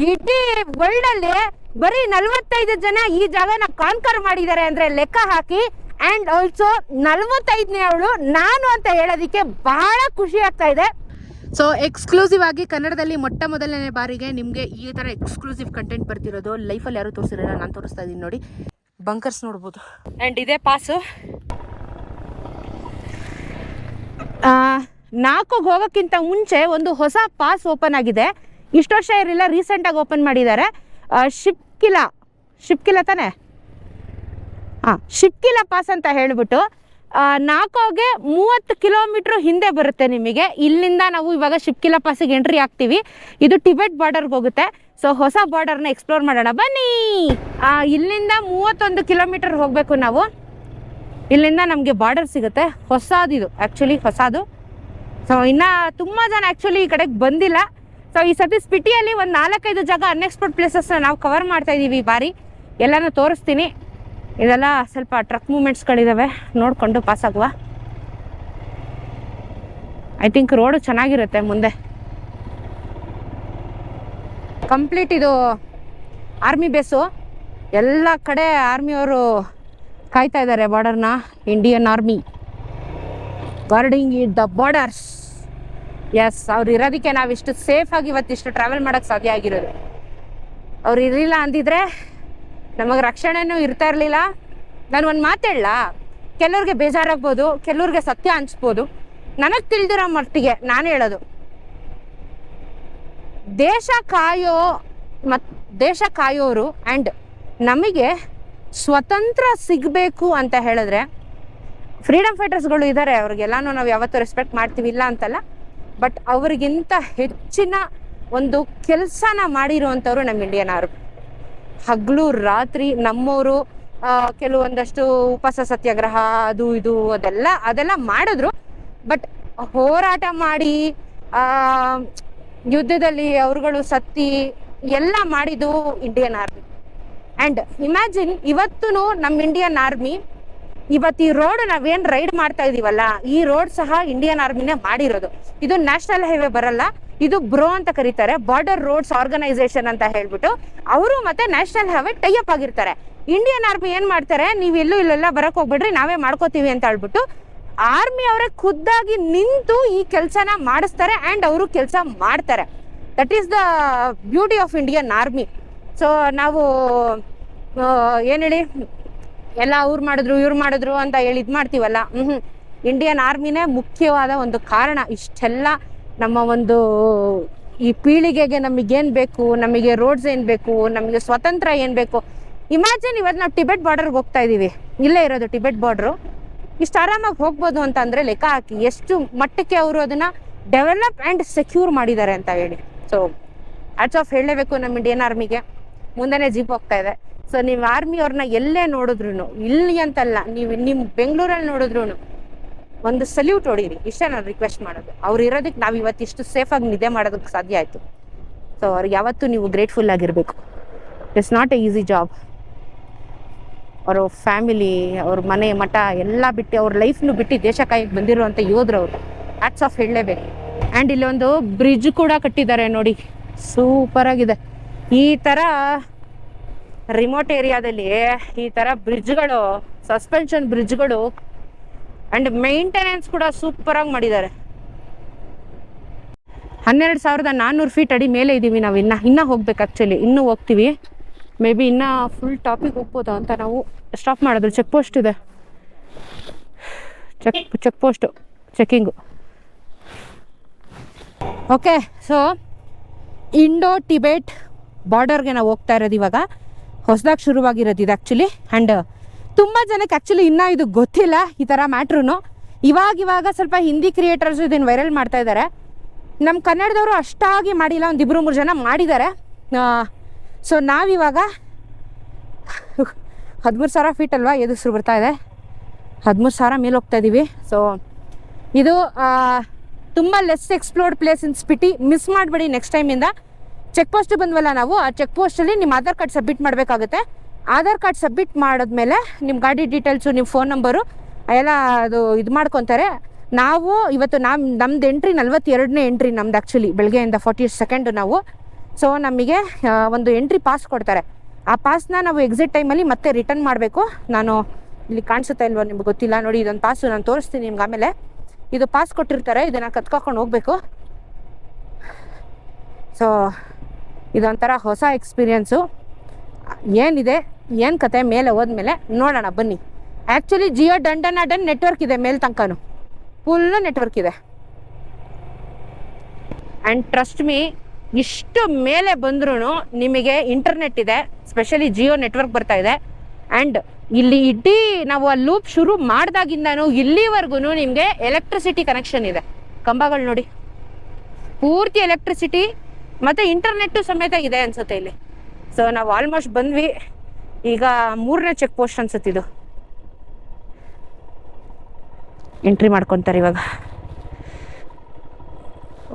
ಇಡೀ ವರ್ಲ್ಡ್ ಅಲ್ಲಿ ಬರೀ 45 ಜನ ಈ ಜಾಗನ ಕಾನ್ಕರ್ ಮಾಡಿದ್ದಾರೆ ಅಂದ್ರೆ ಲೆಕ್ಕ ಹಾಕಿ. ಅಂಡ್ ಆಲ್ಸೋ 45ನೇ ಅವಳು ನಾನು ಅಂತ ಹೇಳೋದಿಕ್ಕೆ ಬಹಳ ಖುಷಿ ಆಗ್ತಾ ಇದೆ. ಸೊ ಎಕ್ಸ್ಕ್ಲೂಸಿವ್ ಆಗಿ ಕನ್ನಡದಲ್ಲಿ ಮೊದಲನೇ ಬಾರಿಗೆ ನಿಮಗೆ ಈ ತರ ಎಕ್ಸ್ಕ್ಲೂಸಿವ್ ಕಂಟೆಂಟ್ ಬರ್ತಿರೋದು. ಲೈಫಲ್ಲಿ ಯಾರು ತೋರಿಸಿರಲ್ಲ, ನಾನು ತೋರಿಸ್ತಾ ಇದ್ದೀನಿ ನೋಡಿ. ಬಂಕರ್ಸ್ ನೋಡ್ಬೋದು. ಅಂಡ್ ಇದೇ ಪಾಸು. 4ಗೆ ಹೋಗೋಕ್ಕಿಂತ ಮುಂಚೆ ಒಂದು ಹೊಸ ಪಾಸ್ ಓಪನ್ ಆಗಿದೆ. ಇಷ್ಟು ವರ್ಷ ಇರಲಿಲ್ಲ, ರೀಸೆಂಟಾಗಿ ಓಪನ್ ಮಾಡಿದ್ದಾರೆ. ಶಿಪ್ಕಿಲಾ ತಾನೆ, ಶಿಪ್ಕಿಲಾ ಪಾಸ್ ಅಂತ ಹೇಳಿಬಿಟ್ಟು 4ಗೆ 30 ಕಿಲೋಮೀಟ್ರ್ ಹಿಂದೆ ಬರುತ್ತೆ ನಿಮಗೆ. ಇಲ್ಲಿಂದ ನಾವು ಇವಾಗ ಶಿಪ್ಕಿಲಾ ಪಾಸಿಗೆ ಎಂಟ್ರಿ ಆಗ್ತೀವಿ. ಇದು ಟಿಬೆಟ್ ಬಾರ್ಡರ್ಗೆ ಹೋಗುತ್ತೆ. ಸೊ ಹೊಸ ಬಾರ್ಡರ್ನ ಎಕ್ಸ್ಪ್ಲೋರ್ ಮಾಡೋಣ ಬನ್ನಿ. ಇಲ್ಲಿಂದ 31 ಕಿಲೋಮೀಟರ್ ಹೋಗಬೇಕು ನಾವು. ಇಲ್ಲಿಂದ ನಮಗೆ ಬಾರ್ಡರ್ ಸಿಗುತ್ತೆ. ಹೊಸದಿದು ಆ್ಯಕ್ಚುಲಿ ಹೊಸದು. ಸೊ ಇನ್ನು ತುಂಬ ಜನ ಆ್ಯಕ್ಚುಲಿ ಈ ಕಡೆಗೆ ಬಂದಿಲ್ಲ. ಸೊ ಈ ಸತಿ ಸ್ಪಿಟಿಯಲ್ಲಿ ಒಂದು 4-5 ಜಾಗ ಅನ್ಎಕ್ಸ್ಪ್ಲೋರ್ಡ್ ಪ್ಲೇಸಸ್ನ ನಾವು ಕವರ್ ಮಾಡ್ತಾ ಇದ್ದೀವಿ ಈ ಬಾರಿ. ಎಲ್ಲನೂ ತೋರಿಸ್ತೀನಿ. ಇದೆಲ್ಲ ಸ್ವಲ್ಪ ಟ್ರಕ್ ಮೂಮೆಂಟ್ಸ್ಗಳಿದ್ದಾವೆ, ನೋಡಿಕೊಂಡು ಪಾಸ್ ಆಗುವ. ಐ ಥಿಂಕ್ ರೋಡು ಚೆನ್ನಾಗಿರುತ್ತೆ ಮುಂದೆ. ಕಂಪ್ಲೀಟ್ ಇದು ಆರ್ಮಿ ಬೇಸು. ಎಲ್ಲ ಕಡೆ ಆರ್ಮಿಯವರು ಕಾಯ್ತಾ ಇದ್ದಾರೆ ಬಾರ್ಡರ್ನ. Indian army guarding the borders. Yes, ಅವ್ರು ಇರೋದಕ್ಕೆ ನಾವಿಷ್ಟು ಸೇಫಾಗಿ ಇವತ್ತಿಷ್ಟು ಟ್ರಾವೆಲ್ ಮಾಡೋಕ್ಕೆ ಸಾಧ್ಯ ಆಗಿರೋದು. ಅವ್ರು ಇರಲಿಲ್ಲ ಅಂದಿದ್ರೆ ನಮಗೆ ರಕ್ಷಣೆನೂ ಇರ್ತಾ ಇರಲಿಲ್ಲ. ನಾನು ಒಂದು ಮಾತು ಹೇಳಲ್ಲ, ಕೆಲವ್ರಿಗೆ ಬೇಜಾರಾಗ್ಬೋದು, ಕೆಲವ್ರಿಗೆ ಸತ್ಯ ಅನಿಸ್ಬೋದು. ನನಗೆ ತಿಳಿದಿರೋ ಮಟ್ಟಿಗೆ ನಾನು ಹೇಳೋದು, ದೇಶ ಕಾಯೋರು ಆ್ಯಂಡ್ ನಮಗೆ ಸ್ವತಂತ್ರ ಸಿಗಬೇಕು ಅಂತ ಹೇಳಿದ್ರೆ ಫ್ರೀಡಮ್ ಫೈಟರ್ಸ್ಗಳು ಇದ್ದಾರೆ. ಅವ್ರಿಗೆಲ್ಲಾನು ನಾವು ಯಾವತ್ತೂ ರೆಸ್ಪೆಕ್ಟ್ ಮಾಡ್ತೀವಿ, ಇಲ್ಲ ಅಂತಲ್ಲ. ಬಟ್ ಅವ್ರಿಗಿಂತ ಹೆಚ್ಚಿನ ಒಂದು ಕೆಲಸನ ಮಾಡಿರುವಂಥವ್ರು ನಮ್ಮ ಇಂಡಿಯನ್ ಆರ್ಮಿ. ಹಗಲು ರಾತ್ರಿ ನಮ್ಮವರು ಕೆಲವೊಂದಷ್ಟು ಉಪವಾಸ ಸತ್ಯಾಗ್ರಹ ಅದು ಇದು ಅದೆಲ್ಲ ಮಾಡಿದ್ರು. ಬಟ್ ಹೋರಾಟ ಮಾಡಿ ಯುದ್ಧದಲ್ಲಿ ಅವ್ರುಗಳು ಸತ್ತಿ ಎಲ್ಲ ಮಾಡಿದ್ದು ಇಂಡಿಯನ್ ಆರ್ಮಿ. ಆ್ಯಂಡ್ ಇಮ್ಯಾಜಿನ್, ಇವತ್ತೂ ನಮ್ಮ ಇಂಡಿಯನ್ ಆರ್ಮಿ ಇವತ್ತು ಈ ರೋಡ್ ನಾವೇನು ರೈಡ್ ಮಾಡ್ತಾ ಇದೀವಲ್ಲ, ಈ ರೋಡ್ ಸಹ ಇಂಡಿಯನ್ ಆರ್ಮಿನೇ ಮಾಡಿರೋದು. ಇದು ನ್ಯಾಷನಲ್ ಹೈವೇ ಬರಲ್ಲ, ಇದು ಬ್ರೋ ಅಂತ ಕರೀತಾರೆ, ಬಾರ್ಡರ್ ರೋಡ್ಸ್ ಆರ್ಗನೈಸೇಷನ್ ಅಂತ ಹೇಳ್ಬಿಟ್ಟು. ಅವರು ಮತ್ತೆ ನ್ಯಾಷನಲ್ ಹೈವೇ ಟೈಅಪ್ ಆಗಿರ್ತಾರೆ. ಇಂಡಿಯನ್ ಆರ್ಮಿ ಏನ್ ಮಾಡ್ತಾರೆ, ನೀವು ಇಲ್ಲೆಲ್ಲ ಬರಕ್ ಹೋಗ್ಬಿಡ್ರಿ, ನಾವೇ ಮಾಡ್ಕೋತೀವಿ ಅಂತ ಹೇಳ್ಬಿಟ್ಟು ಆರ್ಮಿ ಅವರೇ ಖುದ್ದಾಗಿ ನಿಂತು ಈ ಕೆಲಸನ ಮಾಡಿಸ್ತಾರೆ. ಆ್ಯಂಡ್ ಅವರು ಕೆಲಸ ಮಾಡ್ತಾರೆ. That is the beauty of Indian army. So ನಾವು ಏನು ಹೇಳಿ, ಎಲ್ಲ ಅವ್ರು ಮಾಡಿದ್ರು ಇವ್ರು ಮಾಡಿದ್ರು ಅಂತ ಹೇಳಿ ಇದು ಮಾಡ್ತೀವಲ್ಲ, ಇಂಡಿಯನ್ ಆರ್ಮಿನೇ ಮುಖ್ಯವಾದ ಒಂದು ಕಾರಣ. ಇಷ್ಟೆಲ್ಲ ನಮ್ಮ ಒಂದು ಈ ಪೀಳಿಗೆಗೆ ನಮಗೇನು ಬೇಕು, ನಮಗೆ ರೋಡ್ಸ್ ಏನು ಬೇಕು, ನಮಗೆ ಸ್ವತಂತ್ರ ಏನು ಬೇಕು. ಇಮ್ಯಾಜಿನ್, ಇವತ್ತು ನಾವು ಟಿಬೆಟ್ ಬಾರ್ಡರ್ಗೆ ಹೋಗ್ತಾ ಇದ್ದೀವಿ. ಇಲ್ಲೇ ಇರೋದು ಟಿಬೆಟ್ ಬಾರ್ಡ್ರು. ಇಷ್ಟು ಆರಾಮಾಗಿ ಹೋಗ್ಬೋದು ಅಂತ ಅಂದರೆ ಲೆಕ್ಕ ಹಾಕಿ ಎಷ್ಟು ಮಟ್ಟಕ್ಕೆ ಅವರು ಅದನ್ನು ಡೆವಲಪ್ ಆ್ಯಂಡ್ ಸೆಕ್ಯೂರ್ ಮಾಡಿದ್ದಾರೆ ಅಂತ ಹೇಳಿ. ಸೊ ಹ್ಯಾಟ್ಸ್ ಆಫ್ ಹೇಳಲೇಬೇಕು ನಮ್ಮ ಇಂಡಿಯನ್ ಆರ್ಮಿಗೆ. ಮುಂದೆನೇ ಜೀಪ್ ಹೋಗ್ತಾ ಇದೆ. ಸೊ ನೀವು ಆರ್ಮಿ ಅವ್ರನ್ನ ಎಲ್ಲೇ ನೋಡಿದ್ರು, ಇಲ್ಲಿ ಅಂತಲ್ಲ, ನೀವು ನಿಮ್ಮ ಬೆಂಗಳೂರಲ್ಲಿ ನೋಡಿದ್ರು ಒಂದು ಸಲ್ಯೂಟ್ ಹೊಡೀರಿ. ಇಷ್ಟೇ ನಾನು ರಿಕ್ವೆಸ್ಟ್ ಮಾಡೋದು. ಅವ್ರು ಇರೋದಕ್ಕೆ ನಾವು ಇವತ್ತಿಷ್ಟು ಸೇಫಾಗಿ ನಿದ್ದೆ ಮಾಡೋದಕ್ಕೆ ಸಾಧ್ಯ ಆಯಿತು. ಸೊ ಅವ್ರಿಗೆ ಯಾವತ್ತೂ ನೀವು ಗ್ರೇಟ್ಫುಲ್ ಆಗಿರಬೇಕು. It's not A easy job. ಅವರ ಫ್ಯಾಮಿಲಿ, ಅವ್ರ ಮನೆ ಮಠ ಎಲ್ಲ ಬಿಟ್ಟು, ಅವ್ರ ಲೈಫ್ನು ಬಿಟ್ಟು ದೇಶ ಕಾಯಕ್ಕೆ ಬಂದಿರುವಂಥ ಯೋಧರು ಅವರು. ಹ್ಯಾಟ್ಸ್ ಆಫ್ ಹೇಳಲೇಬೇಕು. ಆ್ಯಂಡ್ ಇಲ್ಲೊಂದು ಬ್ರಿಡ್ಜ್ ಕೂಡ ಕಟ್ಟಿದ್ದಾರೆ ನೋಡಿ, ಸೂಪರಾಗಿದೆ. ಈ ಥರ ರಿಮೋಟ್ ಏರಿಯಾದಲ್ಲಿ ಈ ಥರ ಬ್ರಿಡ್ಜ್ಗಳು, ಸಸ್ಪೆನ್ಷನ್ ಬ್ರಿಡ್ಜ್ಗಳು ಆ್ಯಂಡ್ ಮೇಂಟೆನೆನ್ಸ್ ಕೂಡ ಸೂಪರಾಗಿ ಮಾಡಿದ್ದಾರೆ. 12,400 ಫೀಟ್ ಅಡಿ ಮೇಲೆ ಇದ್ದೀವಿ ನಾವು. ಇನ್ನೂ ಹೋಗ್ಬೇಕು. ಆ್ಯಕ್ಚುಲಿ ಇನ್ನೂ ಹೋಗ್ತೀವಿ. ಮೇ ಬಿ ಇನ್ನೂ ಫುಲ್ ಟಾಪಿಗೆ ಹೋಗ್ಬೋದಾ ಅಂತ ನಾವು ಸ್ಟಾಪ್ ಮಾಡಿದ್ರು. ಚೆಕ್ ಪೋಸ್ಟ್ ಇದೆ, check post checking. Okay, so Indo Tibet ಬಾರ್ಡರ್ಗೆ ನಾವು ಹೋಗ್ತಾ ಇರೋದು ಇವಾಗ. ಹೊಸದಾಗಿ ಶುರುವಾಗಿರೋದು ಇದು ಆ್ಯಕ್ಚುಲಿ. ಆ್ಯಂಡ್ ತುಂಬ ಜನಕ್ಕೆ ಆ್ಯಕ್ಚುಲಿ ಇನ್ನೂ ಇದು ಗೊತ್ತಿಲ್ಲ, ಈ ಥರ ಮ್ಯಾಟ್ರೂ. ಇವಾಗ ಸ್ವಲ್ಪ ಹಿಂದಿ ಕ್ರಿಯೇಟರ್ಸ್ ಇದನ್ನು ವೈರಲ್ ಮಾಡ್ತಾ ಇದ್ದಾರೆ. ನಮ್ಮ ಕನ್ನಡದವರು ಅಷ್ಟಾಗಿ ಮಾಡಿಲ್ಲ, ಒಂದು 2-3 ಜನ ಮಾಡಿದ್ದಾರೆ. ಸೊ ನಾವಿವಾಗ 13,000 ಫೀಟ್ ಅಲ್ವಾ ಎದುರು ಬರ್ತಾ ಇದೆ, 13,000 ಮೇಲೆ ಹೋಗ್ತಾ ಇದ್ದೀವಿ. ಸೊ ಇದು ತುಂಬ less explored place in Spiti. Miss ಮಾಡಬೇಡಿ ನೆಕ್ಸ್ಟ್ ಟೈಮಿಂದ. ಚೆಕ್ ಪೋಸ್ಟ್ ಬಂದ್ವಲ್ಲ ನಾವು, ಆ ಚೆಕ್ ಪೋಸ್ಟಲ್ಲಿ ನಿಮ್ಮ ಆಧಾರ್ ಕಾರ್ಡ್ ಸಬ್ಮಿಟ್ ಮಾಡಬೇಕಾಗುತ್ತೆ. ಆಧಾರ್ ಕಾರ್ಡ್ ಸಬ್ಮಿಟ್ ಮಾಡಿದ್ಮೇಲೆ ನಿಮ್ಮ ಗಾಡಿ ಡೀಟೇಲ್ಸು, ನಿಮ್ಮ ಫೋನ್ ನಂಬರು ಎಲ್ಲ ಅದು ಇದು ಮಾಡ್ಕೊತಾರೆ. ನಾವು ಇವತ್ತು ನಮ್ಮದು ಎಂಟ್ರಿ 42ನೇ ಎಂಟ್ರಿ ನಮ್ದು ಆ್ಯಕ್ಚುಲಿ. ಬೆಳಗ್ಗೆಯಿಂದ 40 ಸೆಕೆಂಡು ನಾವು. ಸೊ ನಮಗೆ ಒಂದು ಎಂಟ್ರಿ ಪಾಸ್ ಕೊಡ್ತಾರೆ. ಆ ಪಾಸ್ನ ನಾವು ಎಕ್ಸಿಟ್ ಟೈಮಲ್ಲಿ ಮತ್ತೆ ರಿಟರ್ನ್ ಮಾಡಬೇಕು. ನಾನು ಇಲ್ಲಿ ಕಾಣಿಸುತ್ತಾ ಇಲ್ವೋ ನಿಮ್ಗೆ ಗೊತ್ತಿಲ್ಲ ನೋಡಿ, ಇದೊಂದು ಪಾಸು ನಾನು ತೋರಿಸ್ತೀನಿ ನಿಮ್ಗೆ ಆಮೇಲೆ. ಇದು ಪಾಸ್ ಕೊಟ್ಟಿರ್ತಾರೆ, ಇದನ್ನು ಕತ್ಕೊಂಡು ಹೋಗಬೇಕು. ಸೊ ಇದೊಂಥರ ಹೊಸ ಎಕ್ಸ್ಪೀರಿಯೆನ್ಸು. ಏನಿದೆ ಏನು ಕತೆ ಮೇಲೆ ಹೋದ್ಮೇಲೆ ನೋಡೋಣ ಬನ್ನಿ. ಆ್ಯಕ್ಚುಲಿ ಜಿಯೋ ಡನ್ ನೆಟ್ವರ್ಕ್ ಇದೆ, ಮೇಲೆ ತನಕನೂ ಫುಲ್ಲು ನೆಟ್ವರ್ಕ್ ಇದೆ. ಆ್ಯಂಡ್ ಟ್ರಸ್ಟ್ ಮೀ, ಇಷ್ಟು ಮೇಲೆ ಬಂದ್ರೂ ನಿಮಗೆ ಇಂಟರ್ನೆಟ್ ಇದೆ, ಸ್ಪೆಷಲಿ ಜಿಯೋ ನೆಟ್ವರ್ಕ್ ಬರ್ತಾ ಇದೆ. ಆ್ಯಂಡ್ ಇಲ್ಲಿ ಇಡೀ ನಾವು ಆ ಲೂಪ್ ಶುರು ಮಾಡಿದಾಗಿಂದನೂ ಇಲ್ಲಿವರೆಗೂ ನಿಮಗೆ ಎಲೆಕ್ಟ್ರಿಸಿಟಿ ಕನೆಕ್ಷನ್ ಇದೆ. ಕಂಬಗಳು ನೋಡಿ, ಪೂರ್ತಿ ಎಲೆಕ್ಟ್ರಿಸಿಟಿ ಮತ್ತು ಇಂಟರ್ನೆಟ್ಟು ಸಮೇತ ಇದೆ ಅನ್ಸುತ್ತೆ ಇಲ್ಲಿ. ಸೊ ನಾವು ಆಲ್ಮೋಸ್ಟ್ ಬಂದ್ವಿ. ಈಗ 3ನೇ ಚೆಕ್ ಪೋಸ್ಟ್ ಅನ್ಸುತ್ತೆ ಇದು. ಎಂಟ್ರಿ ಮಾಡ್ಕೊತಾರೆ ಇವಾಗ.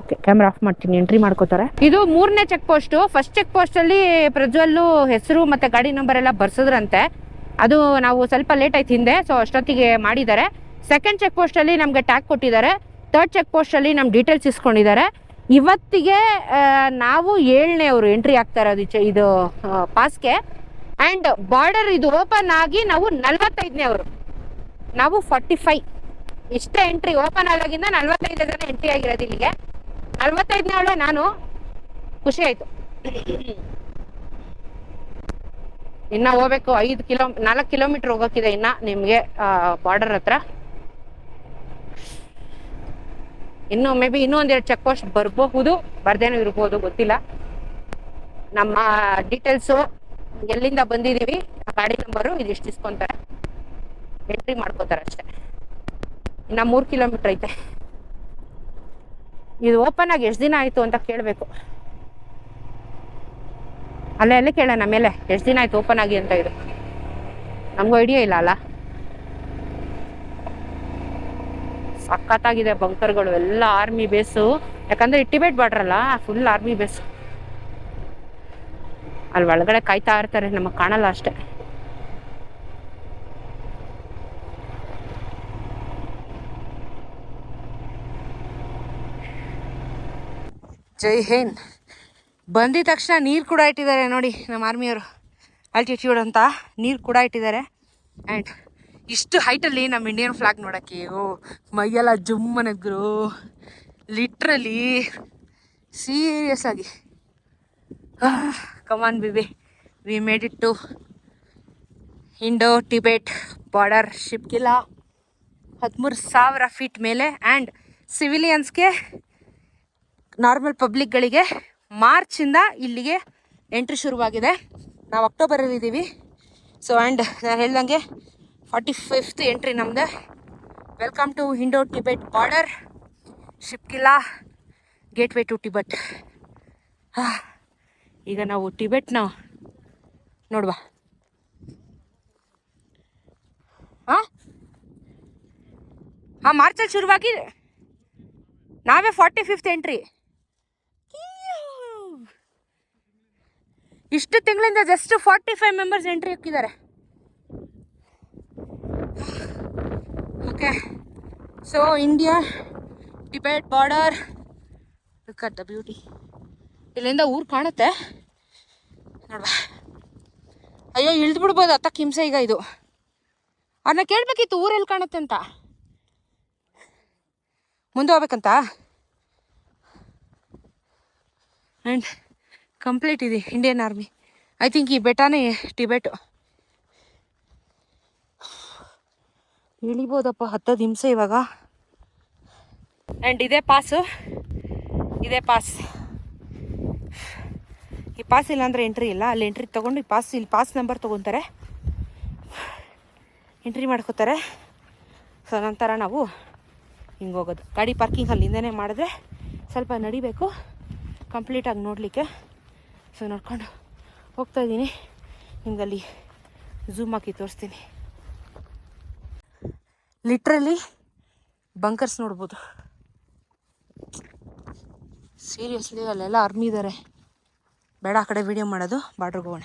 ಓಕೆ, ಕ್ಯಾಮ್ರಾ ಆಫ್ ಮಾಡ್ತೀನಿ. ಎಂಟ್ರಿ ಮಾಡ್ಕೋತಾರೆ. ಇದು 3ನೇ ಚೆಕ್ ಪೋಸ್ಟು. ಫಸ್ಟ್ ಚೆಕ್ ಪೋಸ್ಟಲ್ಲಿ ಪ್ರಜ್ವಲ್ಲು ಹೆಸರು ಮತ್ತು ಗಾಡಿ ನಂಬರ್ ಎಲ್ಲ ಬರ್ಸಿದ್ರಂತೆ. ಅದು ನಾವು ಸ್ವಲ್ಪ ಲೇಟ್ ಆಯ್ತು ಹಿಂದೆ, ಸೊ ಅಷ್ಟೊತ್ತಿಗೆ ಮಾಡಿದ್ದಾರೆ. ಸೆಕೆಂಡ್ ಚೆಕ್ ಪೋಸ್ಟಲ್ಲಿ ನಮಗೆ ಟ್ಯಾಗ್ ಕೊಟ್ಟಿದ್ದಾರೆ. ಥರ್ಡ್ ಚೆಕ್ ಪೋಸ್ಟಲ್ಲಿ ನಮ್ಮ ಡೀಟೇಲ್ಸ್ ಇಸ್ಕೊಂಡಿದ್ದಾರೆ. ಇವತ್ತಿಗೆ ನಾವು 7ನೇವರು ಎಂಟ್ರಿ ಆಗ್ತಾ ಇರೋದು ಇದು ಪಾಸ್ಗೆ. ಆ್ಯಂಡ್ ಬಾರ್ಡರ್ ಇದು ಓಪನ್ ಆಗಿ ನಾವು 45ನೇವರು, ನಾವು 45. ಇಷ್ಟೇ ಎಂಟ್ರಿ ಓಪನ್ ಆದಾಗಿಂದ 45 ಜನ ಎಂಟ್ರಿ ಆಗಿರೋದು ಇಲ್ಲಿಗೆ. 45ನೇ ನಾನು. ಖುಷಿ ಆಯಿತು. ಇನ್ನು ಹೋಗ್ಬೇಕು 4 ಕಿಲೋಮೀಟರ್ ಹೋಗೋಕ್ಕಿದೆ ಇನ್ನು ನಿಮಗೆ ಬಾರ್ಡರ್ ಹತ್ರ. ಇನ್ನು ಮೇ ಬಿ ಇನ್ನೂ ಒಂದೆರಡು ಚೆಕ್ ಪೋಸ್ಟ್ ಬರಬಹುದು, ಬರ್ದೇನೂ ಇರ್ಬೋದು, ಗೊತ್ತಿಲ್ಲ. ನಮ್ಮ ಡೀಟೇಲ್ಸು, ಎಲ್ಲಿಂದ ಬಂದಿದ್ದೀವಿ, ಗಾಡಿ ನಂಬರು ಇದಿಷ್ಟು ಇಸ್ಕೊತಾರೆ, ಎಂಟ್ರಿ ಮಾಡ್ಕೋತಾರೆ ಅಷ್ಟೇ. ಇನ್ನು 3 ಕಿಲೋಮೀಟರ್ ಐತೆ. ಇದು ಓಪನ್ ಆಗಿ ಎಷ್ಟು ದಿನ ಆಯಿತು ಅಂತ ಕೇಳಬೇಕು. ಅಲ್ಲೇ ಕೇಳೋಣ ಮೇಲೆ, ಎಷ್ಟು ದಿನ ಆಯ್ತು ಓಪನ್ ಆಗಿ ಅಂತ. ಇದು ನಮಗೂ ಐಡಿಯಾ ಇಲ್ಲ ಅಲ್ಲ. ಸಖತ್ತಾಗಿದೆ ಬಂಕರ್ಗಳು ಎಲ್ಲ, ಆರ್ಮಿ ಬೇಸು. ಯಾಕಂದ್ರೆ ಟಿಬೆಟ್ ಬಾರ್ಡರ್ ಅಲ್ಲ, ಫುಲ್ ಆರ್ಮಿ ಬೇಸು. ಅಲ್ಲಿ ಒಳಗಡೆ ಕಾಯ್ತಾ ಇರ್ತಾರೆ, ನಮಗೆ ಕಾಣಲ್ಲ ಅಷ್ಟೇ. ಜೈ ಹಿಂದ್. ಬಂದಿದ ತಕ್ಷಣ ನೀರು ಕೂಡ ಇಟ್ಟಿದ್ದಾರೆ ನೋಡಿ ನಮ್ಮ ಆರ್ಮಿಯವರು. ಆಲ್ಟಿಟ್ಯೂಡ್ ಅಂತ ನೀರು ಕೂಡ ಇಟ್ಟಿದ್ದಾರೆ. ಆ್ಯಂಡ್ ಇಷ್ಟು ಹೈಟಲ್ಲಿ ನಮ್ಮ ಇಂಡಿಯನ್ ಫ್ಲಾಗ್ ನೋಡೋಕ್ಕೆ ಮೈಯೆಲ್ಲ ಜುಮ್ಮನಗ್ರು, ಲಿಟ್ರಲಿ ಸೀರಿಯಸ್ ಆಗಿ. Come on BB, we made it to Indo Tibet border. Shipki La 13,000 feet ಮೇಲೆ. ಆ್ಯಂಡ್ ಸಿವಿಲಿಯನ್ಸ್ಗೆ, ನಾರ್ಮಲ್ ಪಬ್ಲಿಕ್ಗಳಿಗೆ ಮಾರ್ಚಿಂದ ಇಲ್ಲಿಗೆ ಎಂಟ್ರಿ ಶುರುವಾಗಿದೆ. ನಾವು ಅಕ್ಟೋಬರಲ್ಲಿದ್ದೀವಿ. ಸೊ ಆ್ಯಂಡ್ ನಾನು ಹೇಳ್ದಂಗೆ 45th ಎಂಟ್ರಿ ನಮ್ಮದು. Welcome to Indo Tibet border, Shipki La, gateway to Tibet. ಈಗ ನಾವು ಟಿಬೆಟ್ನ ನೋಡುವ. ಹಾಂ, ಮಾರ್ಚಲ್ಲಿ ಶುರುವಾಗಿ ನಾವೇ 45th ಎಂಟ್ರಿ. ಇಷ್ಟು ತಿಂಗಳಿಂದ ಜಸ್ಟ್ 45 ಮೆಂಬರ್ಸ್ ಎಂಟ್ರಿ ಹಾಕಿದ್ದಾರೆ. Okay, so India Tibet border. Look at the beauty. ಇಲ್ಲಿಂದ ಊರು ಕಾಣುತ್ತೆ ನೋಡುವ. ಅಯ್ಯೋ, ಇಳಿದು ಬಿಡ್ಬೋದು ಅತ್ತಕ್ಕೆ ಹಿಂಸೆ ಈಗ. ಇದು ಅವ್ರನ್ನ ಕೇಳಬೇಕಿತ್ತು ಊರೆಲ್ಲಿ ಕಾಣುತ್ತೆ ಅಂತ. ಮುಂದೆ ಹೋಗ್ಬೇಕಂತ. ಆ್ಯಂಡ್ ಕಂಪ್ಲೀಟ್ ಇದೆ ಇಂಡಿಯನ್ ಆರ್ಮಿ. ಐ ಥಿಂಕ್ ಈ ಬೆಟ್ಟನೇ ಟಿಬೆಟು. ಇಳಿಬೋದಪ್ಪ, ಹತ್ತದ ಹಿಂಸೆ ಇವಾಗ. ಆ್ಯಂಡ್ ಇದೇ ಪಾಸು, ಇದೇ ಪಾಸ್. ಈ ಪಾಸ್ ಇಲ್ಲ ಅಂದರೆ ಎಂಟ್ರಿ ಇಲ್ಲ. ಅಲ್ಲಿ ಎಂಟ್ರಿ ತೊಗೊಂಡು ಇಲ್ಲಿ ಪಾಸ್ ನಂಬರ್ ತೊಗೊತಾರೆ, ಎಂಟ್ರಿ ಮಾಡ್ಕೋತಾರೆ. ಸೊ ನಂತರ ನಾವು ಹಿಂಗೆ ಹೋಗೋದು. ಗಾಡಿ ಪಾರ್ಕಿಂಗ್ ಅಲ್ಲಿಂದನೇ ಮಾಡಿದ್ರೆ ಸ್ವಲ್ಪ ನಡಿಬೇಕು ಕಂಪ್ಲೀಟಾಗಿ ನೋಡಲಿಕ್ಕೆ. ಸೊ ನೋಡ್ಕೊಂಡು ಹೋಗ್ತಾಯಿದ್ದೀನಿ. ನಿಮ್ಗೆ ಅಲ್ಲಿ ಝೂಮ್ ಹಾಕಿ ತೋರಿಸ್ತೀನಿ. ಲಿಟ್ರಲಿ ಬಂಕರ್ಸ್ ನೋಡ್ಬೋದು. ಸೀರಿಯಸ್ಲಿ ಅಲ್ಲೆಲ್ಲ ಆರ್ಮಿ ಇದ್ದಾರೆ. ಬೇಡ ಆ ಕಡೆ ವಿಡಿಯೋ ಮಾಡೋದು, ಬಾರ್ಡ್ರಿಗೆ ಹೋಗೋಣ.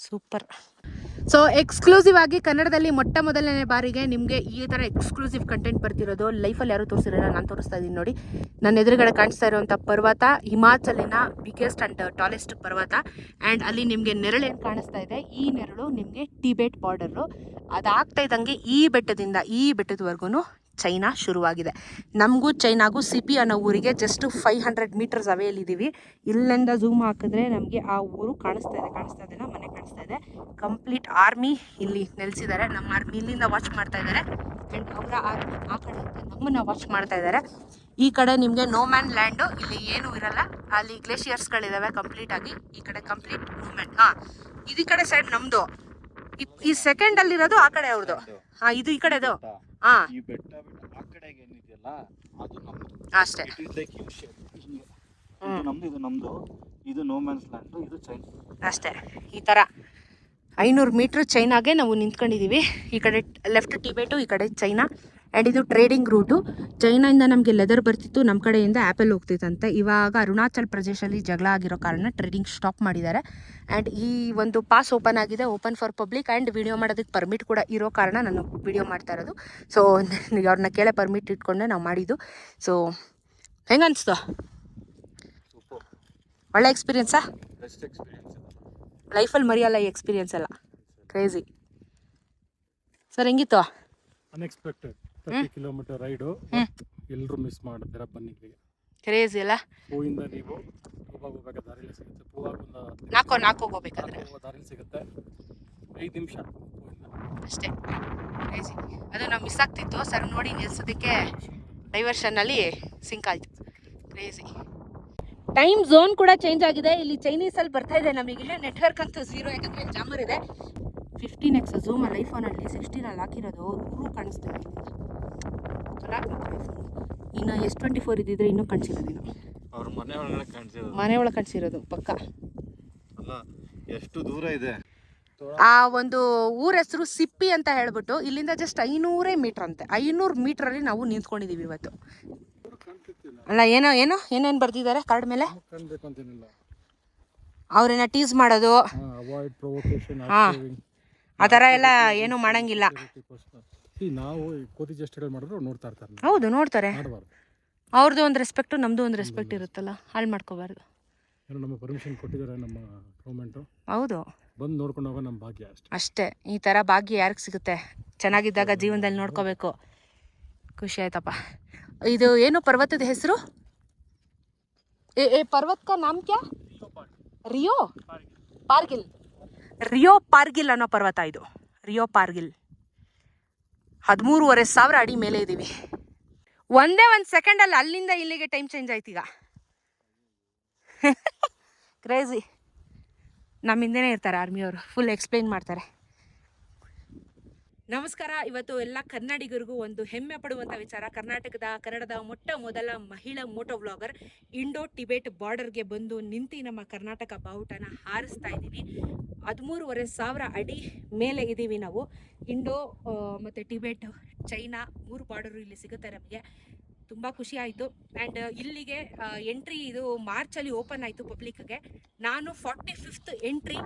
ಸೂಪರ್. ಸೊ ಎಕ್ಸ್ಕ್ಲೂಸಿವ್ ಆಗಿ ಕನ್ನಡದಲ್ಲಿ ಮೊಟ್ಟ ಮೊದಲನೇ ಬಾರಿಗೆ ನಿಮಗೆ ಈ ಥರ ಎಕ್ಸ್ಕ್ಲೂಸಿವ್ ಕಂಟೆಂಟ್ ಬರ್ತಿರೋದು. ಲೈಫಲ್ಲಿ ಯಾರೂ ತೋರಿಸಿರಲ್ಲ, ನಾನು ತೋರಿಸ್ತಾ ಇದ್ದೀನಿ ನೋಡಿ. ನನ್ನ ಎದುರುಗಡೆ ಕಾಣಿಸ್ತಾ ಇರುವಂಥ ಪರ್ವತ ಹಿಮಾಚಲಿನ ಬಿಗ್ಗೆಸ್ಟ್ ಆ್ಯಂಡ್ ಟಾಲೆಸ್ಟ್ ಪರ್ವತ. ಆ್ಯಂಡ್ ಅಲ್ಲಿ ನಿಮಗೆ ನೆರಳೇನು ಕಾಣಿಸ್ತಾ ಇದೆ, ಈ ನೆರಳು ನಿಮಗೆ ಟಿಬೆಟ್ ಬಾರ್ಡರು. ಅದಾಗ್ತಾ ಇದ್ದಂಗೆ ಈ ಬೆಟ್ಟದವರೆಗೂ ಚೈನಾ ಶುರುವಾಗಿದೆ. ನಮಗೂ ಚೈನಾಗೂ ಸಿಪಿ ಅನ್ನೋ ಊರಿಗೆ ಜಸ್ಟ್ 500 ಮೀಟರ್ಸ್ ಅವೇಲಿದ್ದೀವಿ. ಇಲ್ಲಿಂದ ಝೂಮ್ ಹಾಕಿದ್ರೆ ನಮಗೆ ಆ ಊರು ಕಾಣಿಸ್ತಾ ಇದೆ, ಮನೆ ಕಾಣಿಸ್ತಾ ಇದೆ. ಕಂಪ್ಲೀಟ್ ಆರ್ಮಿ ಇಲ್ಲಿ ನೆಲೆಸಿದ್ದಾರೆ. ನಮ್ಮ ಆರ್ಮಿ ಇಲ್ಲಿಂದ ವಾಚ್ ಮಾಡ್ತಾ ಇದ್ದಾರೆ. ಆ್ಯಂಡ್ ಅವರ ಆರ್ಮಿ ಆ ಕಡೆ ನಮ್ಮನ್ನು ವಾಚ್ ಮಾಡ್ತಾ ಇದ್ದಾರೆ. ಈ ಕಡೆ ನಿಮಗೆ ನೋ ಮ್ಯಾನ್ ಲ್ಯಾಂಡು, ಇಲ್ಲಿ ಏನೂ ಇರಲ್ಲ. ಅಲ್ಲಿ ಗ್ಲೇಷಿಯರ್ಸ್ಗಳಿದ್ದಾವೆ ಕಂಪ್ಲೀಟಾಗಿ. ಈ ಕಡೆ ಕಂಪ್ಲೀಟ್ ನೋ ಮ್ಯಾನ್. ಇದು ಈ ಕಡೆ ಸೈಡ್ ನಮ್ಮದು, ಈ ಸೆಕೆಂಡ್ ಅಲ್ಲಿರೋದು ಆ ಕಡೆ ಅವ್ರದ್ದು. ಇದು ಈ ಕಡೆದು. ಈ ಬೆಟ್ಟ ಆ ಕಡೆಗೆ ಏನಿದೆಯಲ್ಲ ಅದು ನಮ್ದು ಅಷ್ಟೇ. ಇದು ನಮ್ದು, ಇದು ನೋ ಮ್ಯಾನ್ಸ್ ಲ್ಯಾಂಡ್, ಇದು ಚೈನಾ ಅಷ್ಟೇ. ಈ ಥರ 500 ಮೀಟ್ರ್ ಚೈನಾಗೆ ನಾವು ನಿಂತ್ಕೊಂಡಿದ್ದೀವಿ. ಈ ಕಡೆ ಲೆಫ್ಟ್ ಟಿಬೆಟು, ಈ ಕಡೆ ಚೈನಾ. ಆ್ಯಂಡ್ ಇದು ಟ್ರೇಡಿಂಗ್ ರೂಟು. ಚೈನಾಯಿಂದ ನಮಗೆ ಲೆದರ್ ಬರ್ತಿತ್ತು, ನಮ್ಮ ಕಡೆಯಿಂದ ಆ್ಯಪಲ್ ಹೋಗ್ತಿತ್ತಂತೆ. ಇವಾಗ ಅರುಣಾಚಲ್ ಪ್ರದೇಶಲ್ಲಿ ಜಗಳ ಆಗಿರೋ ಕಾರಣ ಟ್ರೇಡಿಂಗ್ ಸ್ಟಾಪ್ ಮಾಡಿದ್ದಾರೆ. ಆ್ಯಂಡ್ ಈ ಒಂದು ಪಾಸ್ ಓಪನ್ ಆಗಿದೆ, open for public. And video ಮಾಡೋದಕ್ಕೆ ಪರ್ಮಿಟ್ ಕೂಡ ಇರೋ ಕಾರಣ ನಾನು ವಿಡಿಯೋ ಮಾಡ್ತಾ ಇರೋದು. ಸೊ ಅವ್ರನ್ನ ಕೇಳೇ ಪರ್ಮಿಟ್ ಇಟ್ಕೊಂಡೆ ನಾವು ಮಾಡಿದ್ದು. ಸೊ ಹೆಂಗೆ ಅನಿಸ್ತು? ಒಳ್ಳೆ ಎಕ್ಸ್ಪೀರಿಯನ್ಸಾ? ಬೆಸ್ಟ್ ಎಕ್ಸ್ಪೀರಿಯನ್ಸ್ ಲೈಫಲ್ಲಿ ಮರೆಯಲ್ಲ ಈ ಎಕ್ಸ್ಪೀರಿಯನ್ಸ್ ಎಲ್ಲ. ಕ್ರೇಜಿ. ಸರ್ ಹೆಂಗಿತ್ತು? Unexpected 30 kilometre raid. ಎಲ್ಲರೂ ಮಿಸ್ ಮಾಡಿದ್ದೀರ. ಬನ್ನಿ, ಕ್ರೇಜಿ ಅಲ್ಲ? ಹೂವಿಂದ ನೀವು ಹೋಗ್ಬೇಕಾದ್ರೆ ದಾರಿಯಲ್ಲಿ ಸಿಗುತ್ತೆ. ನಾಲ್ಕು ಹೋಗ್ಬೇಕಾದ್ರೆ ದಾರಿಯಲ್ಲಿ ಸಿಗುತ್ತೆ. 5 ನಿಮಿಷ ಅಷ್ಟೇ. ಕ್ರೇಜಿ. ಅದು ನಾವು ಮಿಸ್ ಆಗ್ತಿತ್ತು. ಸರ್ ನೋಡಿ ನಿಲ್ಸೋದಕ್ಕೆ ಡೈವರ್ಷನ್ನಲ್ಲಿ ಸಿಂಕ್ ಆಯಿತು. ಕ್ರೇಜಿ. ಟೈಮ್ ಝೋನ್ ಕೂಡ ಚೇಂಜ್ ಆಗಿದೆ. ಇಲ್ಲಿ ಚೈನೀಸಲ್ಲಿ ಬರ್ತಾ ಇದೆ ನಮಗೆ. ನೆಟ್ವರ್ಕ್ ಅಂತೂ 0, ಯಾಕಂದರೆ ಜಾಮರ್ ಇದೆ. 15x ಝೂಮಲ್ಲಿ ಐಫೋನಲ್ಲಿ 16ಅಲ್ಲಿ ಹಾಕಿರೋದು ಊರು ಕಾಣಿಸ್ತಾ ಇದೆ. ಇನ್ನು S24 ಇದ್ದಿದ್ರೆ ಇನ್ನೂ ಕಾಣಿಸಿರೋದು. ಅವ್ರ ಮನೆ ಒಳಗೆ ಕಾಣಿಸಿರೋದು ಪಕ್ಕ. ಅಲ್ಲ, ಎಷ್ಟು ದೂರ ಇದೆ. ಆ ಒಂದು ಊರ ಹೆಸರು ಸಿಪ್ಪಿ ಅಂತ ಹೇಳ್ಬಿಟ್ಟು ಇಲ್ಲಿಂದ ಜಸ್ಟ್ 500 ಮೀಟ್ರ್ ಅಂತೆ. 500 ಮೀಟ್ರಲ್ಲಿ ನಾವು ನಿಂತ್ಕೊಂಡಿದ್ದೀವಿ ಇವತ್ತು. ಅಲ್ಲ ಏನೇನು ಬರ್ದಿದ್ದಾರೆ ಕಾರ್ಡ್ ಮೇಲೆ? ಅವ್ರೇನ ಟೀಸ್ ಮಾಡೋದು, ಹಾಂ, ಆ ಥರ ಎಲ್ಲ ಏನೂ ಮಾಡಂಗಿಲ್ಲ. ನಾವು ಕೋತಿ ಜಸ್ಟ್ ಮಾಡಿದ್ರು ನೋಡ್ತಾ ಇರ್ತಾರೆ. ಹೌದು, ನೋಡ್ತಾರೆ. ಅವ್ರದ್ದು ಒಂದು ರೆಸ್ಪೆಕ್ಟು, ನಮ್ಮದು ಒಂದು ರೆಸ್ಪೆಕ್ಟ್ ಇರುತ್ತಲ್ಲ, ಹಾಳು ಮಾಡ್ಕೋಬಾರ್ದು. ನಮ್ಮ ಪರ್ಮಿಷನ್ ಕೊಟ್ಟಿದ್ದಾರೆ ನಮ್ಮ ಗೌರ್ಮೆಂಟು. ಹೌದು, ಬಂದು ನೋಡ್ಕೊಂಡು ಹೋಗೋ ನಮ್ಮ ಭಾಗ್ಯ ಅಷ್ಟೇ. ಈ ಥರ ಭಾಗ್ಯ ಯಾರಿಗೆ ಸಿಗುತ್ತೆ? ಚೆನ್ನಾಗಿದ್ದಾಗ ಜೀವನದಲ್ಲಿ ನೋಡ್ಕೋಬೇಕು. ಖುಷಿ ಆಯ್ತಪ್ಪ. ಇದು ಏನು ಪರ್ವತದ ಹೆಸರು? ಪರ್ವತ ಕಾ ನಾಮ್ ಕ್ಯಾ? ರಿಯೋ ಪಾರ್ಗಿಲ್ ಅನ್ನೋ ಪರ್ವತ ಇದು. ರಿಯೋ ಪಾರ್ಗಿಲ್. 13,500 ಅಡಿ ಮೇಲೆ ಇದ್ದೀವಿ. ಒಂದೇ ಒಂದು ಸೆಕೆಂಡಲ್ಲಿ ಅಲ್ಲಿಂದ ಇಲ್ಲಿಗೆ ಟೈಮ್ ಚೇಂಜ್ ಆಯ್ತು ಈಗ. ಕ್ರೇಜಿ. ನಮ್ಮ ಹಿಂದೆನೇ ಇರ್ತಾರೆ ಆರ್ಮಿಯವರು, ಫುಲ್ ಎಕ್ಸ್ಪ್ಲೈನ್ ಮಾಡ್ತಾರೆ. ನಮಸ್ಕಾರ. ಇವತ್ತು ಎಲ್ಲ ಕನ್ನಡಿಗರಿಗೂ ಒಂದು ಹೆಮ್ಮೆ ಪಡುವಂಥ ವಿಚಾರ. ಕನ್ನಡದ ಮೊಟ್ಟ ಮೊದಲ ಮಹಿಳಾ ಮೋಟೋ ವ್ಲಾಗರ್ ಇಂಡೋ ಟಿಬೆಟ್ ಬಾರ್ಡರ್ಗೆ ಬಂದು ನಿಂತು ನಮ್ಮ ಕರ್ನಾಟಕ ಬಾವುಟನ ಹಾರಿಸ್ತಾ ಇದ್ದೀನಿ. 13,500 ಅಡಿ ಮೇಲೆ ಇದ್ದೀವಿ ನಾವು. ಇಂಡೋ ಮತ್ತು ಟಿಬೆಟ್, ಚೈನಾ 3 ಬಾರ್ಡರು ಇಲ್ಲಿ ಸಿಗುತ್ತೆ ನಮಗೆ. ತುಂಬ ಖುಷಿ ಆಯಿತು. ಆ್ಯಂಡ್ ಇಲ್ಲಿಗೆ ಎಂಟ್ರಿ ಇದು ಮಾರ್ಚಲ್ಲಿ ಓಪನ್ ಆಯಿತು ಪಬ್ಲಿಕ್ಗೆ. ನಾನು 45th ಎಂಟ್ರಿ.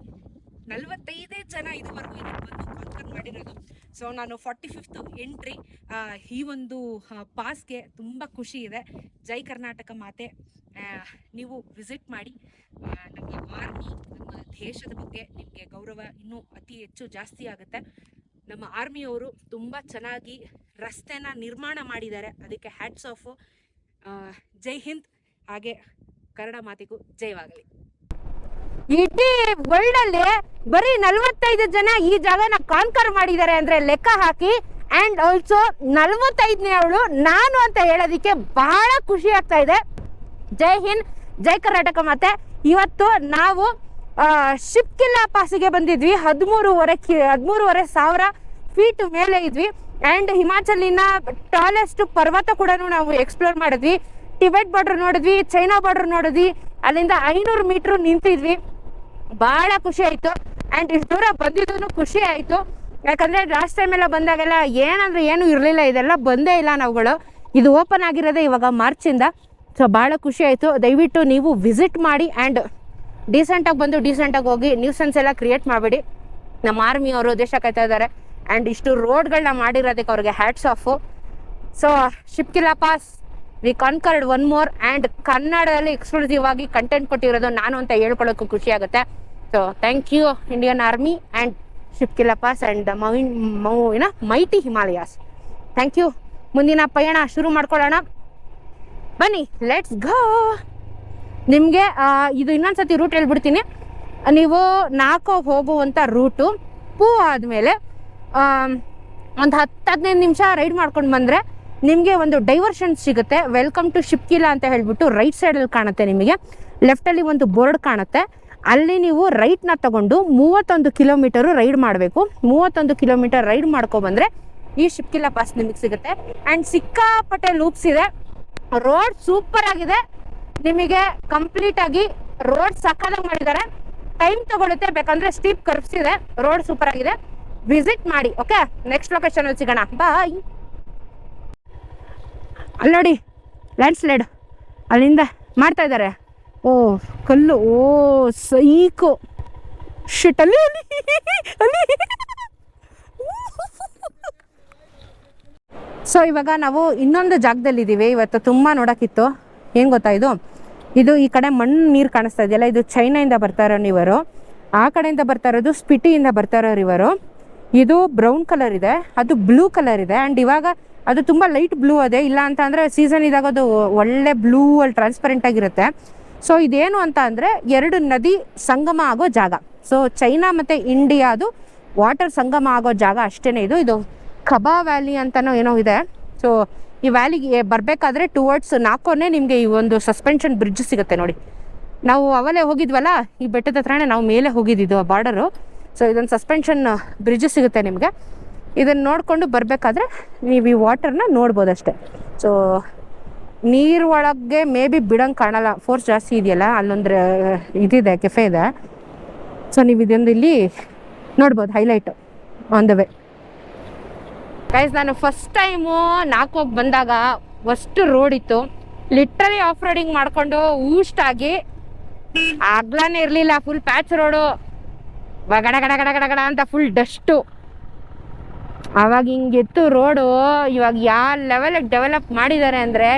45 ಜನ ಇದುವರೆಗೂ ಇದಕ್ಕೆ ಬಂದು ಕಾನ್ಫರ್ಮ್ ಮಾಡಿರೋದು. ಸೊ ನಾನು 45th ಎಂಟ್ರಿ. ಈ ಒಂದು ಪಾಸ್ಗೆ ತುಂಬ ಖುಷಿ ಇದೆ. ಜೈ ಕರ್ನಾಟಕ ಮಾತೆ. ನೀವು ವಿಸಿಟ್ ಮಾಡಿ. ನಮ್ಮ ಆರ್ಮಿ, ನಮ್ಮ ದೇಶದ ಬಗ್ಗೆ ನಿಮಗೆ ಗೌರವ ಇನ್ನೂ ಅತಿ ಹೆಚ್ಚು ಜಾಸ್ತಿ ಆಗುತ್ತೆ. ನಮ್ಮ ಆರ್ಮಿಯವರು ತುಂಬ ಚೆನ್ನಾಗಿ ರಸ್ತೆನ ನಿರ್ಮಾಣ ಮಾಡಿದ್ದಾರೆ. ಅದಕ್ಕೆ ಹ್ಯಾಟ್ಸ್ ಆಫು. ಜೈ ಹಿಂದ್. ಹಾಗೆ ಕನ್ನಡ ಮಾತಿಗೂ ಜಯವಾಗಲಿ. ಇಡೀ ವರ್ಲ್ಡ್ ಅಲ್ಲಿ ಬರೀ 45 ಜನ ಈ ಜಾಗನ ಕಾನ್ಕರ್ ಮಾಡಿದ್ದಾರೆ ಅಂದ್ರೆ ಲೆಕ್ಕ ಹಾಕಿ. ಅಂಡ್ ಆಲ್ಸೋ 45ನೇ ಅವಳು ನಾನು ಅಂತ ಹೇಳೋದಿಕ್ಕೆ ಬಹಳ ಖುಷಿ ಆಗ್ತಾ ಇದೆ. ಜೈ ಹಿಂದ್, ಜೈ ಕರ್ನಾಟಕ ಮಾತೆ. ಇವತ್ತು ನಾವು ಶಿಪ್ಕಿಲ್ಲಾ ಪಾಸಿಗೆ ಬಂದಿದ್ವಿ. 13,500 ಫೀಟ್ ಮೇಲೆ ಇದ್ವಿ. ಅಂಡ್ ಹಿಮಾಚಲಿನ ಟಾಲೆಸ್ಟ್ ಪರ್ವತ ಕೂಡ ನಾವು ಎಕ್ಸ್ಪ್ಲೋರ್ ಮಾಡಿದ್ವಿ. ಟಿಬೆಟ್ ಬಾರ್ಡರ್ ನೋಡಿದ್ವಿ, ಚೈನಾ ಬಾರ್ಡರ್ ನೋಡಿದ್ವಿ. ಅಲ್ಲಿಂದ 500 ಮೀಟ್ರ್ ನಿಂತಿದ್ವಿ. ಬಹಳ ಖುಷಿ ಆಯಿತು. ಆ್ಯಂಡ್ ಇಷ್ಟು ದೂರ ಬಂದಿದ್ದು ಖುಷಿ ಆಯಿತು. ಯಾಕಂದರೆ ಲಾಸ್ಟ್ ಟೈಮ್ ಎಲ್ಲ ಬಂದಾಗೆಲ್ಲ ಏನಂದ್ರೆ ಏನೂ ಇರಲಿಲ್ಲ, ಇದೆಲ್ಲ ಬಂದೇ ಇಲ್ಲ ನಾವುಗಳು. ಇದು ಓಪನ್ ಆಗಿರೋದೇ ಇವಾಗ ಮಾರ್ಚಿಂದ. ಸೊ ಭಾಳ ಖುಷಿ ಆಯಿತು. ದಯವಿಟ್ಟು ನೀವು ವಿಸಿಟ್ ಮಾಡಿ. ಆ್ಯಂಡ್ ಡೀಸೆಂಟಾಗಿ ಬಂದು ಡೀಸೆಂಟಾಗಿ ಹೋಗಿ. ನ್ಯೂಸೆನ್ಸ್ ಎಲ್ಲ ಕ್ರಿಯೇಟ್ ಮಾಡಬೇಡಿ. ನಮ್ಮ ಆರ್ಮಿ ಅವರು ದೇಶ ಕಾಯ್ತಾ ಇದ್ದಾರೆ ಆ್ಯಂಡ್ ಇಷ್ಟು ರೋಡ್ಗಳನ್ನ ಮಾಡಿರೋದಕ್ಕೆ ಅವ್ರಿಗೆ hats off. So Shipki La pass we conquered one more and ಕನ್ನಡದಲ್ಲಿ ಎಕ್ಸ್ಕ್ಲೂಸಿವ್ ಆಗಿ ಕಂಟೆಂಟ್ ಕೊಟ್ಟಿರೋದು ನಾನು ಅಂತ ಹೇಳ್ಕೊಳ್ಳೋಕ್ಕೂ ಖುಷಿ ಆಗುತ್ತೆ. So thank you Indian army and Shipki La pass and mighty Himalayas. Thank you. ಮುಂದಿನ ಪಯಣ ಶುರು ಮಾಡ್ಕೊಳ್ಳೋಣ ಬನ್ನಿ, ಲೆಟ್ಸ್ ಗೋ. ನಿಮಗೆ ಇದು ಇನ್ನೊಂದ್ಸತಿ ರೂಟ್ ಹೇಳ್ಬಿಡ್ತೀನಿ. ನೀವು ನಾಕೋ ಹೋಗುವಂಥ ರೂಟು ಪೂ ಆದಮೇಲೆ ಒಂದು 10-15 ನಿಮಿಷ ರೈಡ್ ಮಾಡ್ಕೊಂಡು ಬಂದರೆ ನಿಮಗೆ ಒಂದು ಡೈವರ್ಷನ್ ಸಿಗುತ್ತೆ. ವೆಲ್ಕಮ್ ಟು ಶಿಪ್ಕಿಲಾ ಅಂತ ಹೇಳ್ಬಿಟ್ಟು ರೈಟ್ ಸೈಡಲ್ಲಿ ಕಾಣುತ್ತೆ. ನಿಮಗೆ ಲೆಫ್ಟಲ್ಲಿ ಒಂದು ಬೋರ್ಡ್ ಕಾಣುತ್ತೆ. ಅಲ್ಲಿ ನೀವು ರೈಟ್ನ ತಗೊಂಡು 31 ಕಿಲೋಮೀಟರು ರೈಡ್ ಮಾಡಬೇಕು. 31 ಕಿಲೋಮೀಟರ್ ರೈಡ್ ಮಾಡ್ಕೊಬಂದರೆ ಈ ಶಿಪ್ಕಿಲಾ ಪಾಸ್ ನಿಮಗೆ ಸಿಗುತ್ತೆ. ಆ್ಯಂಡ್ ಸಿಕ್ಕಾಪಟ್ಟೆ ಲೂಪ್ಸ್ ಇದೆ. ರೋಡ್ ಸೂಪರ್ ಆಗಿದೆ. ನಿಮಗೆ ಕಂಪ್ಲೀಟ್ ಆಗಿ ರೋಡ್ ಸಕ್ಕತ್ತಾಗಿ ಮಾಡಿದ್ದಾರೆ. ಟೈಮ್ ತಗೊಳುತ್ತೆ, ಬೇಕಂದ್ರೆ ಸ್ಟೀಪ್ ಕರ್ವ್ಸ್ ಇದೆ. ರೋಡ್ ಸೂಪರ್ ಆಗಿದೆ, ವಿಸಿಟ್ ಮಾಡಿ. ಓಕೆ, ನೆಕ್ಸ್ಟ್ ಲೊಕೇಶನ್ ಅಲ್ಲಿ ಸಿಗೋಣ. ಬಾಯ್. ಅಲ್ಲಿ ನೋಡಿ ಲ್ಯಾಂಡ್ ಸ್ಲೈಡ್ ಅಲ್ಲಿಂದ ಮಾಡ್ತಾ ಇದ್ದಾರೆ. ಓ ಕಲ್ಲು, ಓ ಸೈಕು ಶಿಟ್. ಅಲ್ಲಿ ಸೊ ಇವಾಗ ನಾವು ಇನ್ನೊಂದು ಜಾಗದಲ್ಲಿದ್ದೀವಿ. ಇವತ್ತು ತುಂಬ ನೋಡೋಕ್ಕಿತ್ತು. ಏನು ಗೊತ್ತಾ, ಇದು ಈ ಕಡೆ ಮಣ್ಣು ನೀರು ಕಾಣಿಸ್ತಾ ಇದೆಯಲ್ಲ, ಇದು ಚೈನಾಯಿಂದ ಬರ್ತಾ ಇರೋ ರಿವರು. ಆ ಕಡೆಯಿಂದ ಬರ್ತಾ ಇರೋದು ಸ್ಪಿಟಿಯಿಂದ ಬರ್ತಾ ಇರೋ ರಿವರು. ಇದು ಬ್ರೌನ್ ಕಲರ್ ಇದೆ, ಅದು ಬ್ಲೂ ಕಲರ್ ಇದೆ. ಆ್ಯಂಡ್ ಇವಾಗ ಅದು ತುಂಬ ಲೈಟ್ ಬ್ಲೂ ಅದೇ. ಇಲ್ಲ ಅಂತ ಅಂದರೆ ಸೀಸನ್ ಇದ್ದಾಗ ಅದು ಒಳ್ಳೆ ಬ್ಲೂ ಅಲ್ಲಿ ಟ್ರಾನ್ಸ್ಪರೆಂಟ್ ಆಗಿರುತ್ತೆ. ಸೊ ಇದೇನು ಅಂತ ಅಂದರೆ 2 ನದಿ ಸಂಗಮ ಆಗೋ ಜಾಗ. ಸೊ ಚೈನಾ ಮತ್ತು ಇಂಡಿಯಾದು ವಾಟರ್ ಸಂಗಮ ಆಗೋ ಜಾಗ ಅಷ್ಟೇ. ಇದು ಖಬಾ ವ್ಯಾಲಿ ಅಂತನೋ ಏನೋ ಇದೆ. ಸೊ ಈ ವ್ಯಾಲಿಗೆ ಬರಬೇಕಾದ್ರೆ ಟುವರ್ಡ್ಸ್ ನಾಕೋನೆ ನಿಮಗೆ ಈ ಒಂದು ಸಸ್ಪೆನ್ಷನ್ ಬ್ರಿಡ್ಜ್ ಸಿಗುತ್ತೆ ನೋಡಿ. ನಾವು ಅವಲೇ ಹೋಗಿದ್ವಲ್ಲ, ಈ ಬೆಟ್ಟದ ಹತ್ರನೇ ನಾವು ಮೇಲೆ ಹೋಗಿದ್ದು ಆ ಬಾರ್ಡರು. ಸೊ ಇದೊಂದು ಸಸ್ಪೆನ್ಷನ್ ಬ್ರಿಡ್ಜ್ ಸಿಗುತ್ತೆ ನಿಮಗೆ. ಇದನ್ನು ನೋಡಿಕೊಂಡು ಬರಬೇಕಾದ್ರೆ ನೀವು ಈ ವಾಟರ್ನ ನೋಡ್ಬೋದಷ್ಟೆ. ಸೊ ನೀರು ಒಳಗೆ ಮೇ ಬಿ ಬಿಡಂಗೆ ಕಾಣಲ್ಲ, ಫೋರ್ಸ್ ಜಾಸ್ತಿ ಇದೆಯಲ್ಲ. ಅಲ್ಲೊಂದು ಇದಿದೆ, ಕೆಫೆ ಇದೆ. ಸೊ ನೀವು ಇದೊಂದು ಇಲ್ಲಿ ನೋಡ್ಬೋದು, highlight on the way. Guys, ನಾನು ಫಸ್ಟ್ ಟೈಮು ನಾಕೋಗಿ ಬಂದಾಗ ಅಷ್ಟು ರೋಡ್ ಇತ್ತು. ಲಿಟ್ರಲಿ ಆಫ್ ರೋಡಿಂಗ್ ಮಾಡಿಕೊಂಡು ಊಷ್ಟಾಗಿ ಆಗ್ಲಾನೇ ಇರಲಿಲ್ಲ. ಫುಲ್ ಪ್ಯಾಚ್ ರೋಡು, ಗಡ ಗಡ ಗಡ ಗಡ ಗಡ ಅಂತ ಫುಲ್ ಡಸ್ಟು. ಆವಾಗ ಹಿಂಗಿತ್ತು ರೋಡು. ಇವಾಗ ಯಾವ ಲೆವೆಲಿಗೆ ಡೆವಲಪ್ ಮಾಡಿದ್ದಾರೆ ಅಂದರೆ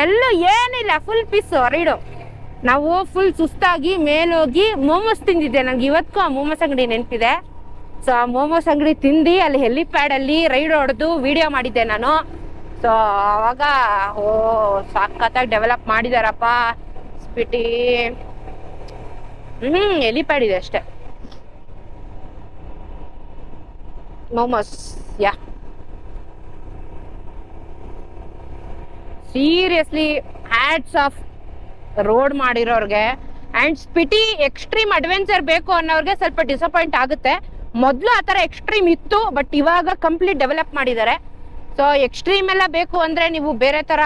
ಎಲ್ಲೂ ಏನಿಲ್ಲ, ಫುಲ್ ಪೀಸು ರೈಡು. ನಾವು ಫುಲ್ ಸುಸ್ತಾಗಿ ಮೇಲೋಗಿ ಮೋಮೋಸ್ ತಿಂದಿದ್ದೆ. ನಂಗೆ ಇವತ್ತಿಗೂ ಆ ಮೋಮೋಸ್ ಅಂಗಡಿ ನೆನಪಿದೆ. ಸೊ ಆ ಮೋಮೋಸ್ ಅಂಗಡಿ ತಿಂದು ಅಲ್ಲಿ ಹೆಲಿಪ್ಯಾಡಲ್ಲಿ ರೈಡ್ ಹೊಡೆದು ವಿಡಿಯೋ ಮಾಡಿದ್ದೆ ನಾನು. ಸೊ ಆವಾಗ ಓ ಸಖತ್ತಾಗಿ ಡೆವಲಪ್ ಮಾಡಿದಾರಪ್ಪ ಸ್ಪಿಟಿ. ಹೆಲಿಪ್ಯಾಡ್ ಇದೆ ಅಷ್ಟೇ. ಮೋಮೋಸ್ ಯಾ ಸೀರಿಯಸ್ಲಿ ಹ್ಯಾಟ್ಸ್ ಆಫ್ ರೋಡ್ ಮಾಡಿರೋರ್ಗೆ. ಆ್ಯಂಡ್ ಸ್ಪಿಟಿ ಎಕ್ಸ್ಟ್ರೀಮ್ ಅಡ್ವೆಂಚರ್ ಬೇಕು ಅನ್ನೋರಿಗೆ ಸ್ವಲ್ಪ ಡಿಸಪಾಯಿಂಟ್ ಆಗುತ್ತೆ. ಮೊದಲು ಆ ಥರ ಎಕ್ಸ್ಟ್ರೀಮ್ ಇತ್ತು, ಬಟ್ ಇವಾಗ ಕಂಪ್ಲೀಟ್ ಡೆವಲಪ್ ಮಾಡಿದ್ದಾರೆ. ಸೊ ಎಕ್ಸ್ಟ್ರೀಮ್ ಎಲ್ಲ ಬೇಕು ಅಂದರೆ ನೀವು ಬೇರೆ ಥರ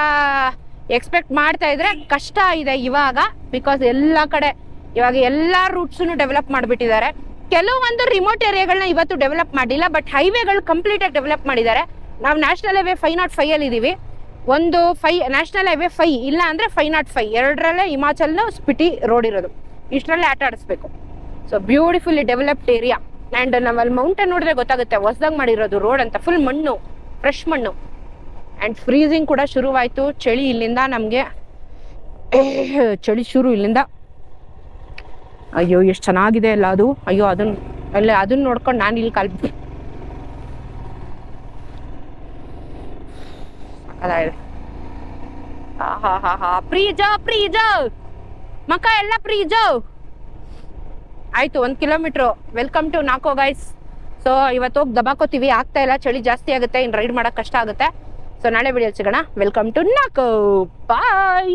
ಎಕ್ಸ್ಪೆಕ್ಟ್ ಮಾಡ್ತಾ ಇದ್ರೆ ಕಷ್ಟ ಇದೆ ಇವಾಗ. ಬಿಕಾಸ್ ಎಲ್ಲ ಕಡೆ ಇವಾಗ ಎಲ್ಲ ರೂಟ್ಸನ್ನು ಡೆವಲಪ್ ಮಾಡಿಬಿಟ್ಟಿದ್ದಾರೆ. ಕೆಲವೊಂದು ರಿಮೋಟ್ ಏರಿಯಾಗಳನ್ನ ಇವತ್ತು ಡೆವಲಪ್ ಮಾಡಿಲ್ಲ, ಬಟ್ ಹೈವೇಗಳು ಕಂಪ್ಲೀಟಾಗಿ ಡೆವಲಪ್ ಮಾಡಿದ್ದಾರೆ. ನಾವು ನ್ಯಾಷನಲ್ ಹೈವೇ 505 ಅಲ್ಲಿ ಇದ್ದೀವಿ. ಒಂದು ನ್ಯಾಷನಲ್ ಹೈವೇ 5 ಇಲ್ಲ ಅಂದರೆ 505 ಎರಡರಲ್ಲೇ ಹಿಮಾಚಲ್ನ ಸ್ಪಿಟಿ ರೋಡ್ ಇರೋದು. ಇಷ್ಟರಲ್ಲೇ ಆಟ ಆಡಿಸ್ಬೇಕು. So beautifully developed area. And ನಾವಲ್ಲಿ ಮೌಂಟೇನ್ ನೋಡಿದ್ರೆ ಗೊತ್ತಾಗುತ್ತೆ ಹೊಸದಾಗಿ ಮಾಡಿರೋದು ರೋಡ್ ಅಂತ. ಫುಲ್ ಮಣ್ಣು, ಫ್ರೆಶ್ ಮಣ್ಣು. ಆ್ಯಂಡ್ ಫ್ರೀಸಿಂಗ್ ಕೂಡ ಶುರುವಾಯಿತು. ಚಳಿ ಇಲ್ಲಿಂದ ನಮಗೆ ಚಳಿ ಶುರು ಇಲ್ಲಿಂದ. ಅಯ್ಯೋ ಎಷ್ಟು ಚೆನ್ನಾಗಿದೆ ಅಲ್ಲ ಅದು. ಅಯ್ಯೋ ಅದನ್ನ ನೋಡ್ಕೊಂಡು ನಾನು ಇಲ್ಲಿ ಕಲ್ಪಿ ಅದಾಗಿದೆ. ಹಾ ಪ್ರೀಜ ಮಕ್ಕ ಎಲ್ಲ ಪ್ರೀಜ ಆಯ್ತು. 1 kilometre. Welcome to Nako guys. So ಇವತ್ತು ಹೋಗಿ ದಬಾಕೋತೀವಿ, ಆಗ್ತಾ ಇಲ್ಲ, ಚಳಿ ಜಾಸ್ತಿ ಆಗುತ್ತೆ, ಇನ್ನು ರೈಡ್ ಮಾಡೋಕೆ ಕಷ್ಟ ಆಗುತ್ತೆ. ಸೊ ನಾಳೆ ವಿಡಿಯೋ ಸಿಗೋಣ. Welcome to Nako, bye.